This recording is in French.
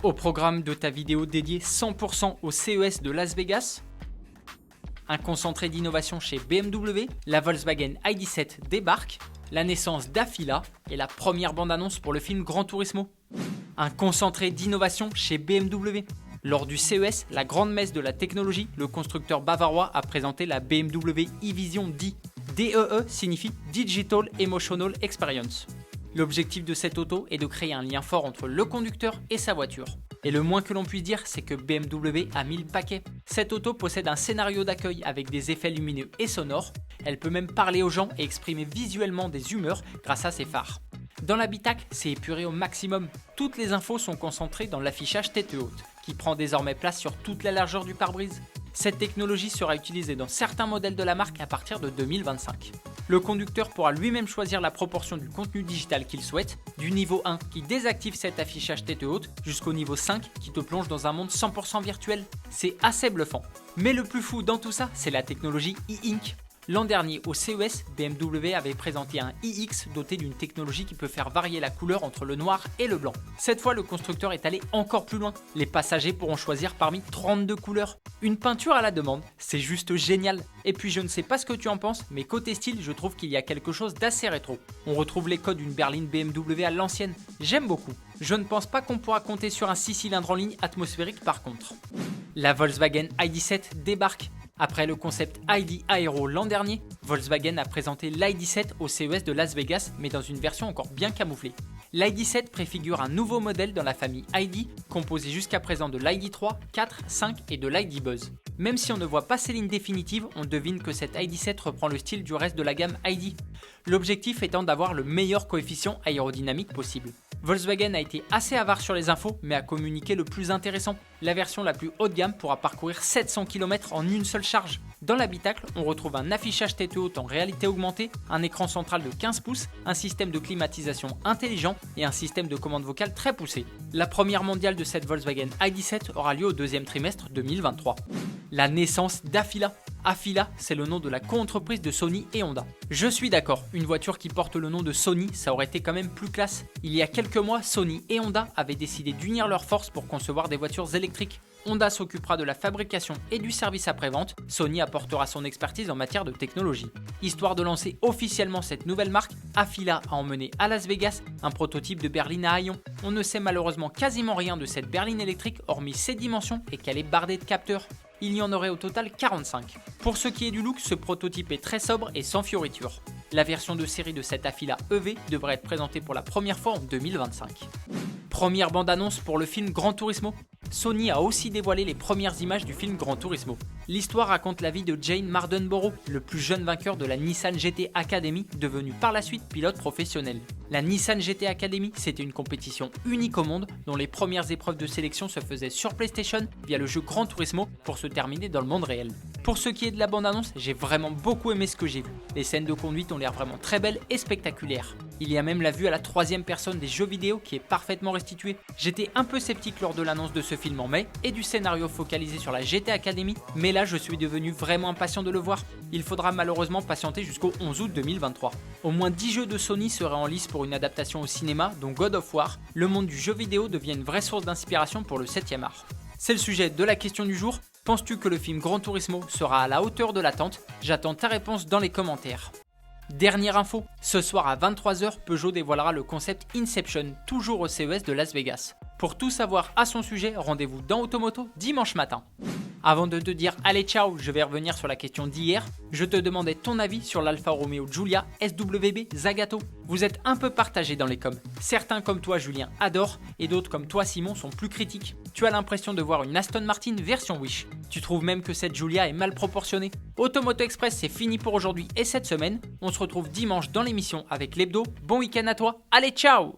Au programme de ta vidéo dédiée 100% au CES de Las Vegas, un concentré d'innovation chez BMW, la Volkswagen ID.7 débarque, la naissance d'Afila et la première bande-annonce pour le film Gran Turismo. Un concentré d'innovation chez BMW. Lors du CES, la grande messe de la technologie, le constructeur bavarois a présenté la BMW e-Vision D. DEE signifie Digital Emotional Experience. L'objectif de cette auto est de créer un lien fort entre le conducteur et sa voiture. Et le moins que l'on puisse dire, c'est que BMW a mis le paquet. Cette auto possède un scénario d'accueil avec des effets lumineux et sonores. Elle peut même parler aux gens et exprimer visuellement des humeurs grâce à ses phares. Dans l'habitacle, c'est épuré au maximum. Toutes les infos sont concentrées dans l'affichage tête haute, qui prend désormais place sur toute la largeur du pare-brise. Cette technologie sera utilisée dans certains modèles de la marque à partir de 2025. Le conducteur pourra lui-même choisir la proportion du contenu digital qu'il souhaite, du niveau 1 qui désactive cet affichage tête haute jusqu'au niveau 5 qui te plonge dans un monde 100% virtuel. C'est assez bluffant. Mais le plus fou dans tout ça, c'est la technologie e-ink. L'an dernier, au CES, BMW avait présenté un iX doté d'une technologie qui peut faire varier la couleur entre le noir et le blanc. Cette fois, le constructeur est allé encore plus loin. Les passagers pourront choisir parmi 32 couleurs. Une peinture à la demande, c'est juste génial. Et puis je ne sais pas ce que tu en penses, mais côté style, je trouve qu'il y a quelque chose d'assez rétro. On retrouve les codes d'une berline BMW à l'ancienne. J'aime beaucoup. Je ne pense pas qu'on pourra compter sur un 6 cylindres en ligne atmosphérique par contre. La Volkswagen ID.7 débarque. Après le concept ID Aero l'an dernier, Volkswagen a présenté l'ID.7 au CES de Las Vegas, mais dans une version encore bien camouflée. L'ID.7 préfigure un nouveau modèle dans la famille ID, composé jusqu'à présent de l'ID.3, 4, 5 et de l'ID Buzz. Même si on ne voit pas ses lignes définitives, on devine que cette ID.7 reprend le style du reste de la gamme ID. L'objectif étant d'avoir le meilleur coefficient aérodynamique possible. Volkswagen a été assez avare sur les infos, mais a communiqué le plus intéressant. La version la plus haut de gamme pourra parcourir 700 km en une seule charge. Dans l'habitacle, on retrouve un affichage tête haute en réalité augmentée, un écran central de 15 pouces, un système de climatisation intelligent et un système de commande vocale très poussé. La première mondiale de cette Volkswagen ID.7 aura lieu au deuxième trimestre 2023. La naissance d'Afila. Afila, c'est le nom de la co-entreprise de Sony et Honda. Je suis d'accord, une voiture qui porte le nom de Sony, ça aurait été quand même plus classe. Il y a quelques mois, Sony et Honda avaient décidé d'unir leurs forces pour concevoir des voitures électriques. Honda s'occupera de la fabrication et du service après-vente, Sony apportera son expertise en matière de technologie. Histoire de lancer officiellement cette nouvelle marque, Afila a emmené à Las Vegas un prototype de berline à haillons. On ne sait malheureusement quasiment rien de cette berline électrique hormis ses dimensions et qu'elle est bardée de capteurs. Il y en aurait au total 45. Pour ce qui est du look, ce prototype est très sobre et sans fioritures. La version de série de cette Afila EV devrait être présentée pour la première fois en 2025. Première bande-annonce pour le film Gran Turismo. Sony a aussi dévoilé les premières images du film Gran Turismo. L'histoire raconte la vie de Jane Mardenborough, le plus jeune vainqueur de la Nissan GT Academy, devenu par la suite pilote professionnel. La Nissan GT Academy, c'était une compétition unique au monde dont les premières épreuves de sélection se faisaient sur PlayStation via le jeu Gran Turismo pour se terminer dans le monde réel. Pour ce qui est de la bande-annonce, j'ai vraiment beaucoup aimé ce que j'ai vu. Les scènes de conduite ont l'air vraiment très belles et spectaculaires. Il y a même la vue à la troisième personne des jeux vidéo qui est parfaitement restituée. J'étais un peu sceptique lors de l'annonce de ce film en mai et du scénario focalisé sur la GT Academy, mais là je suis devenu vraiment impatient de le voir. Il faudra malheureusement patienter jusqu'au 11 août 2023. Au moins 10 jeux de Sony seraient en lice pour une adaptation au cinéma, dont God of War. Le monde du jeu vidéo devient une vraie source d'inspiration pour le 7e art. C'est le sujet de la question du jour. Penses-tu que le film Gran Turismo sera à la hauteur de l'attente? J'attends ta réponse dans les commentaires. Dernière info, ce soir à 23h, Peugeot dévoilera le concept Inception, toujours au CES de Las Vegas. Pour tout savoir à son sujet, rendez-vous dans Automoto dimanche matin. Avant de te dire allez ciao, je vais revenir sur la question d'hier. Je te demandais ton avis sur l'Alfa Romeo Giulia SWB Zagato. Vous êtes un peu partagés dans les coms. Certains comme toi Julien adorent et d'autres comme toi Simon sont plus critiques. Tu as l'impression de voir une Aston Martin version Wish. Tu trouves même que cette Giulia est mal proportionnée. Automoto Express c'est fini pour aujourd'hui et cette semaine. On se retrouve dimanche dans l'émission avec l'hebdo. Bon week-end à toi, allez ciao!